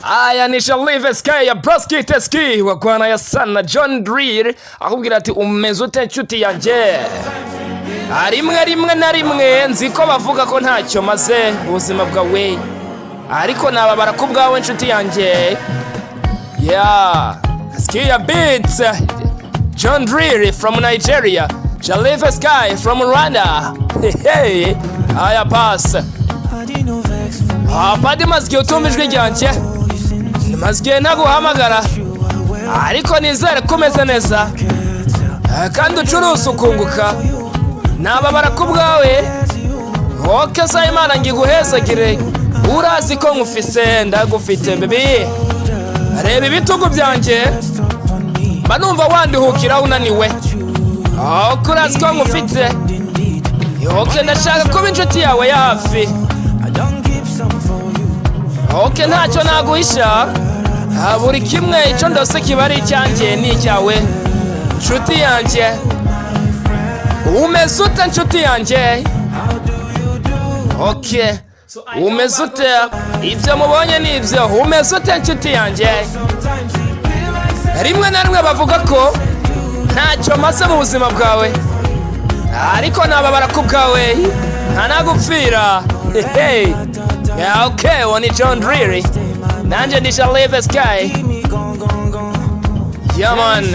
Aya ni Shalive Sky ya Broski Teski wakwana ya sana John Drill akubwira ati umeze ute nshuti yanjye. Rimwe na rimwe nzi ko bavuga ko ntacyo maze ubuzima bwawe, ariko nababara ku bwawe nshuti yanjye. Skia Beats, John Drill from Nigeria, Shalive Sky from Rwanda. Hey, aya pass. Padi mazgiye utumva ijwi ryanjye, mazgiye naguhamagara, ariko nizere kumeze neza kandi ucuruza ukunguka. Nababara ku bwawe, woke sa Imana ngiguhezagire, urazi ko nkufise ndagufite baby. Reba ibitugu byanjye mba numva wandihukira unaniwe, urazi ko nkufite. Yoke ndashaka kuba inshuti yawe ya hafi. Ntacyo naguhisha, buri kimwe icyo ndose kiba ari icyanjye ni icyawe nshuti yanjye. Umeze ute nshuti yanjye? Umeze ute? Ibyo mubonye ni ibyo. Umeze ute nshuti yanjye? Rimwe na rimwe bavuga ko ntacyo maze mu buzima bwawe, ariko nababara ku bwawe ntanagupfira. Woni John Drill, nanje ndi Shalive Sky. Man.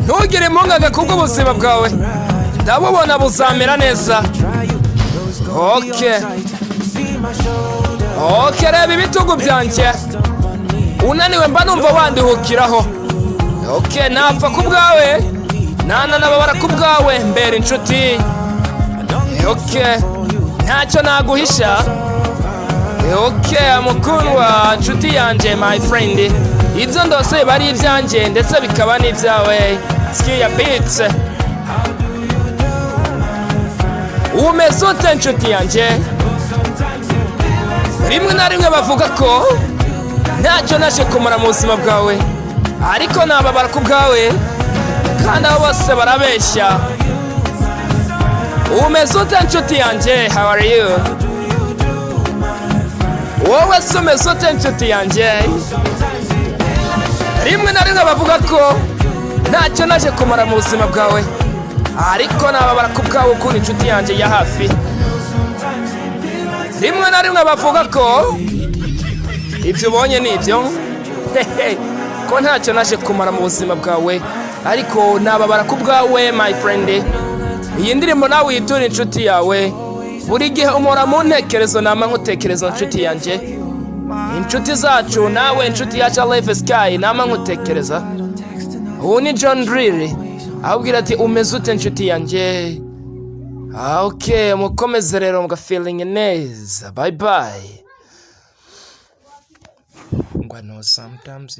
Ntugire impungenge kubw'ubuzima bwawe, ndabubona buzamera neza. Reba ibitugu byanjye, unaniwe mba numva wandihukiraho. Napfa ku bwawe, nababara ku bwawe mbere inshuti. Ntacyo naguhisha. Mukundwa nshuti yanjye my friend, ibyo ndose bari ibyanjye ndetse bikaba n'ibyawe. Skia Beats, umeze ute nshuti yanjye? Rimwe na rimwe bavuga ko ntacyo naje kumara mu buzima bwawe, ariko nababara ku bwawe kandi abo bose barabeshya. Umeze ute nshuti yanjye? How are you? Wowe se umeze ute nshuti yanjye? Rimwe na rimwe bavuga ko ntacyo naje kumara mu buzima bwawe, ariko nababara ku bwawe ukunda inshuti yanjye ya hafi. Rimwe na rimwe bavuga ko ibyo ubonye ni ibyo, ko ntacyo naje kumara mu buzima bwawe, ariko nababara ku bwawe my friend. Iyi ndirimbo nawe uyiture inshuti yawe, buri gihe umora mu ntekerezo nama nkutekereza inshuti yanjye. Inshuti zacu nawe inshuti ya Shalive Sky nama nkutekereza. Ubu ni John Drill ahubwira ati umeze ute inshuti yanjye? Mukomeze rero mga feeling neza. Bye bye. Sometimes